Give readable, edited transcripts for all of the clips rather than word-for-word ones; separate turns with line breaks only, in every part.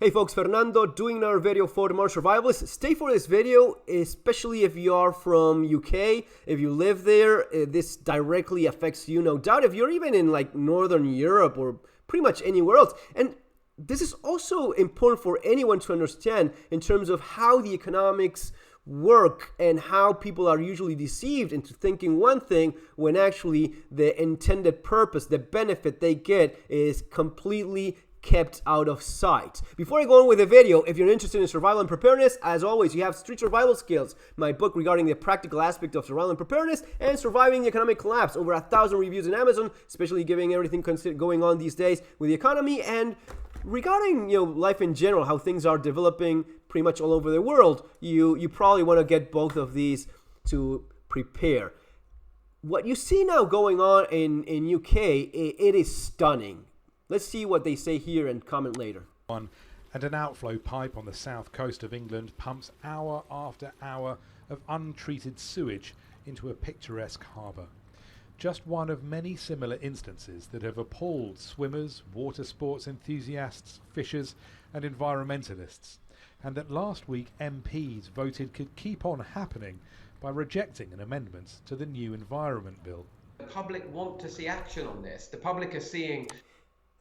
Hey folks, Fernando doing another video for the Modern Survivalists. Stay for this video, especially if you are from UK, if you live there, this directly affects you, no doubt. If you're even in like Northern Europe or pretty much anywhere else. And this is also important for anyone to understand in terms of how the economics work and how people are usually deceived into thinking one thing when actually the intended purpose, the benefit they get is completely kept out of sight. Before I go on with the video, if you're interested in survival and preparedness, as always, you have Street Survival Skills, my book regarding the practical aspect of survival and preparedness, and surviving the economic collapse. Over 1,000 reviews on Amazon, especially giving everything going on these days with the economy and regarding life in general, how things are developing pretty much all over the world. You probably want to get both of these to prepare. What you see now going on in UK, it is stunning. Let's see what they say here and comment later.
And an outflow pipe on the south coast of England pumps hour after hour of untreated sewage into a picturesque harbour. Just one of many similar instances that have appalled swimmers, water sports enthusiasts, fishers and environmentalists, and that last week MPs voted could keep on happening by rejecting an amendment to the new Environment Bill.
The public want to see action on this. The public are seeing...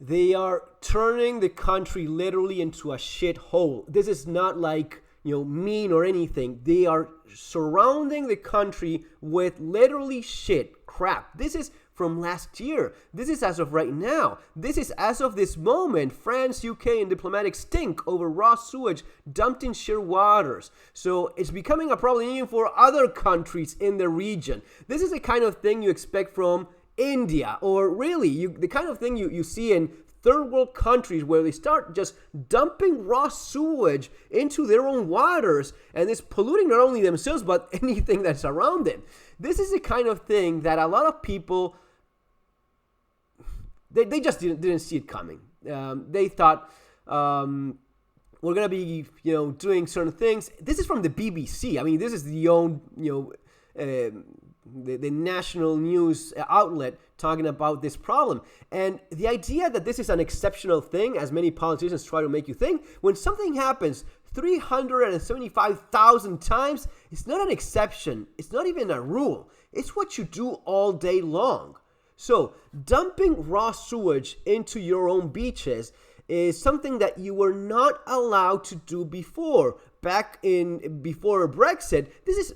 They are turning the country literally into a shithole. This is not like, mean or anything. They are surrounding the country with literally shit, crap. This is from last year. This is as of right now. This is as of this moment. France, UK, and diplomatic stink over raw sewage dumped in sheer waters. So it's becoming a problem even for other countries in the region. This is the kind of thing you expect from India, or really the kind of thing you see in third world countries where they start just dumping raw sewage into their own waters, and it's polluting not only themselves but anything that's around them. This is the kind of thing that a lot of people they just didn't see it coming. They thought we're gonna be doing certain things. This is from the BBC. I mean, this is the own the national news outlet talking about this problem. And the idea that this is an exceptional thing, as many politicians try to make you think, when something happens 375,000 times, it's not an exception. It's not even a rule. It's what you do all day long. So dumping raw sewage into your own beaches is something that you were not allowed to do before. Before Brexit, this is...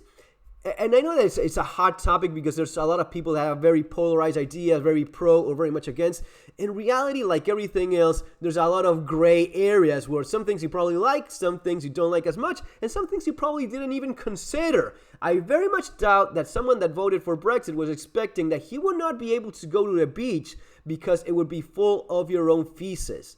And I know that it's a hot topic because there's a lot of people that have very polarized ideas, very pro or very much against. In reality, like everything else, there's a lot of gray areas where some things you probably like, some things you don't like as much, and some things you probably didn't even consider. I very much doubt that someone that voted for Brexit was expecting that he would not be able to go to the beach because it would be full of your own feces.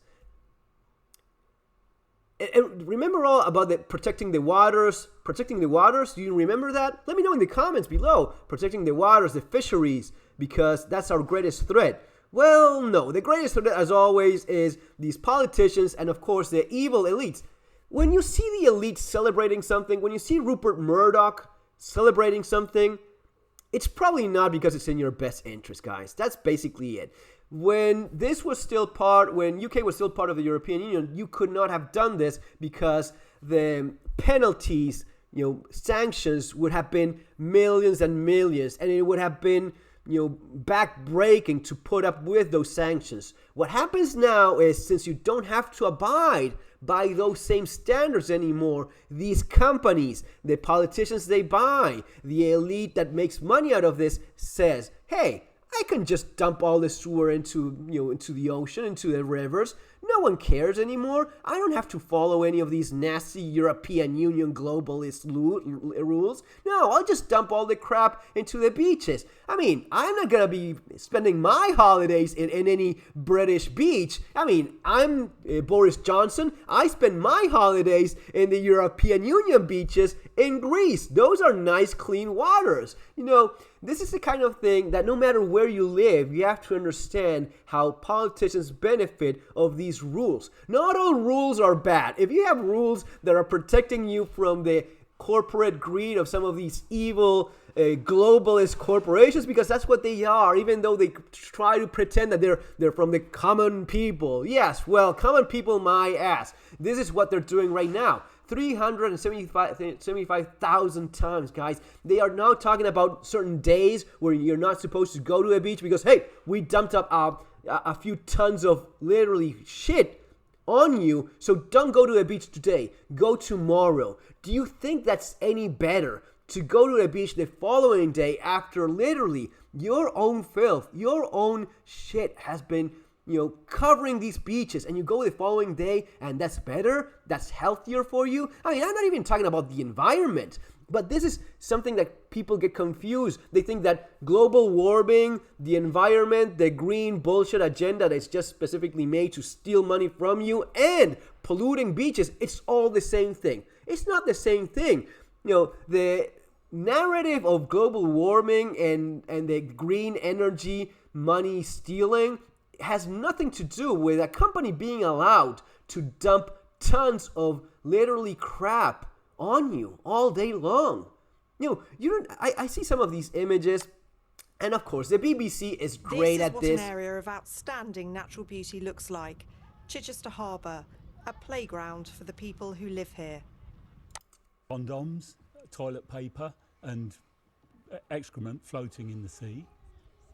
And remember all about protecting the waters? Do you remember that? Let me know in the comments below. Protecting the waters, the fisheries, because that's our greatest threat. Well, no. The greatest threat, as always, is these politicians and, of course, the evil elites. When you see the elites celebrating something, when you see Rupert Murdoch celebrating something, it's probably not because it's in your best interest, guys. That's basically it. When UK was still part of the European Union, you could not have done this because the penalties, sanctions would have been millions and millions, and it would have been, back-breaking to put up with those sanctions. What happens now is, since you don't have to abide by those same standards anymore, these companies, the politicians they buy, the elite that makes money out of this says, hey, I can just dump all this sewer into the ocean, into the rivers. No one cares anymore. I don't have to follow any of these nasty European Union globalist rules. No, I'll just dump all the crap into the beaches. I mean, I'm not going to be spending my holidays in any British beach. I mean, I'm Boris Johnson. I spend my holidays in the European Union beaches in Greece. Those are nice, clean waters. This is the kind of thing that no matter where you live, you have to understand how politicians benefit of these rules. Not all rules are bad. If you have rules that are protecting you from the corporate greed of some of these evil globalist corporations, because that's what they are, even though they try to pretend that they're from the common people. Yes, well, common people, my ass. This is what they're doing right now. 375,000 times, guys. They are now talking about certain days where you're not supposed to go to a beach because, hey, we dumped up a few tons of literally shit on you, so don't go to the beach today. Go tomorrow. Do you think that's any better to go to the beach the following day after literally your own filth, your own shit has been covering these beaches, and you go the following day and that's better? That's healthier for you? I mean, I'm not even talking about the environment, but this is something that people get confused. They think that global warming, the environment, the green bullshit agenda that's just specifically made to steal money from you, and polluting beaches, it's all the same thing. It's not the same thing. The narrative of global warming and the green energy money stealing has nothing to do with a company being allowed to dump tons of literally crap on you all day long. I see some of these images, and of course the BBC is great at this.
This is what an area of outstanding natural beauty looks like. Chichester Harbour, a playground for the people who live here.
Condoms, toilet paper and excrement floating in the sea.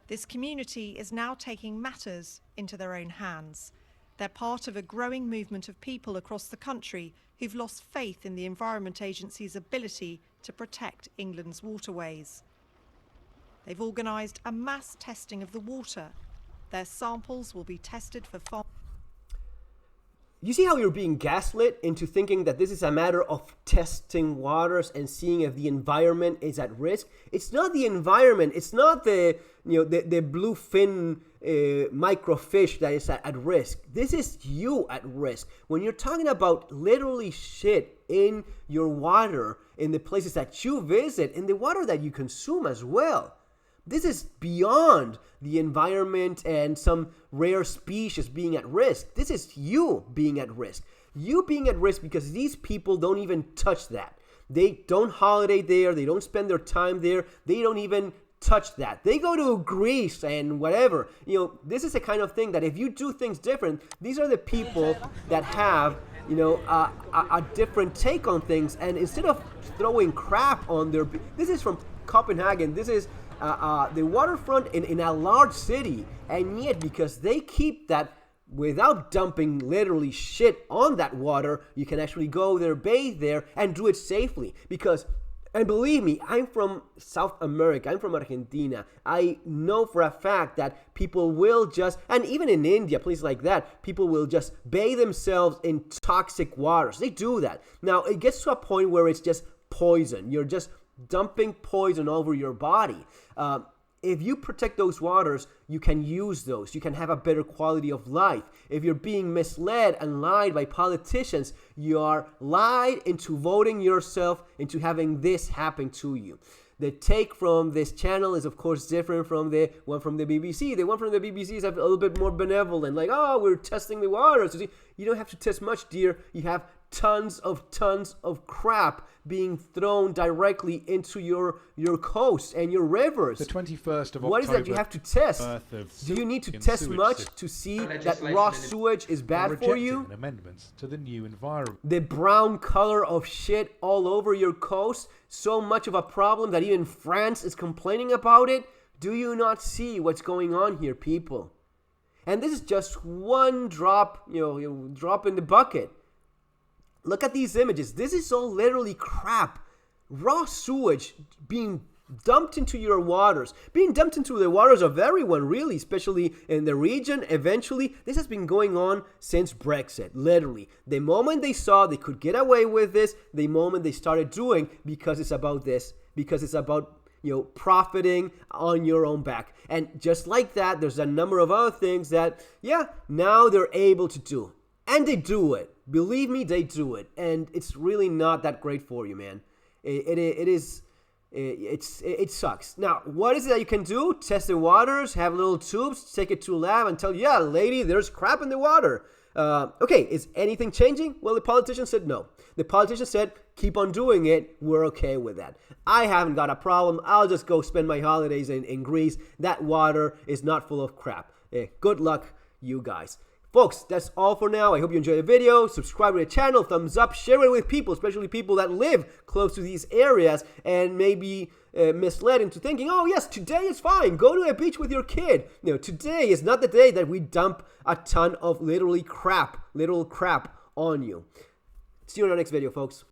This community is now taking matters into their own hands. They're part of a growing movement of people across the country who've lost faith in the Environment Agency's ability to protect England's waterways. They've organised a mass testing of the water. Their samples will be tested for
You see how you're being gaslit into thinking that this is a matter of testing waters and seeing if the environment is at risk? It's not the environment. It's not the bluefin microfish that is at risk. This is you at risk. When you're talking about literally shit in your water, in the places that you visit, in the water that you consume as well. This is beyond the environment and some rare species being at risk. This is you being at risk. You being at risk because these people don't even touch that. They don't holiday there. They don't spend their time there. They don't even touch that. They go to Greece and whatever. This is the kind of thing that if you do things different, these are the people that have, a different take on things. And instead of throwing crap on their... This is from Copenhagen. This is... the waterfront in a large city, and yet because they keep that without dumping literally shit on that water, you can actually go there, bathe there, and do it safely. Because, and believe me, I'm from South America, I'm from Argentina. I know for a fact that people will just, and even in India, places like that, people will just bathe themselves in toxic waters. They do that. Now, it gets to a point where it's just poison. You're just dumping poison over your body. If you protect those waters, you can use those. You can have a better quality of life. If you're being misled and lied by politicians, you are lied into voting yourself into having this happen to you. The take from this channel is, of course, different from the one from the BBC. The one from the BBC is a little bit more benevolent, like, oh, we're testing the waters. You don't have to test much, dear. You have tons of crap being thrown directly into your coasts and your rivers.
The 21st of October.
What is that you have to test? Do you need to test much to see that raw sewage is bad for you?
Amendments to the new environment.
The brown color of shit all over your coast, so much of a problem that even France is complaining about it. Do you not see what's going on here, people? And this is just one drop, drop in the bucket. Look at these images. This is all literally crap. Raw sewage being dumped into your waters. Being dumped into the waters of everyone, really, especially in the region. Eventually, this has been going on since Brexit, literally. The moment they saw they could get away with this, the moment they started doing, because it's about this, because it's about profiting on your own back. And just like that, there's a number of other things that, now they're able to do. And they do it. Believe me, they do it. And it's really not that great for you, man. It sucks. Now, what is it that you can do? Test the waters, have little tubes, take it to a lab and tell you, yeah, lady, there's crap in the water. Okay, is anything changing? Well, the politician said no. The politician said, keep on doing it. We're okay with that. I haven't got a problem. I'll just go spend my holidays in Greece. That water is not full of crap. Good luck, you guys. Folks, that's all for now. I hope you enjoyed the video. Subscribe to the channel, thumbs up, share it with people, especially people that live close to these areas and maybe misled into thinking, oh yes, today is fine. Go to a beach with your kid. You know, today is not the day that we dump a ton of literal crap on you. See you in our next video, folks.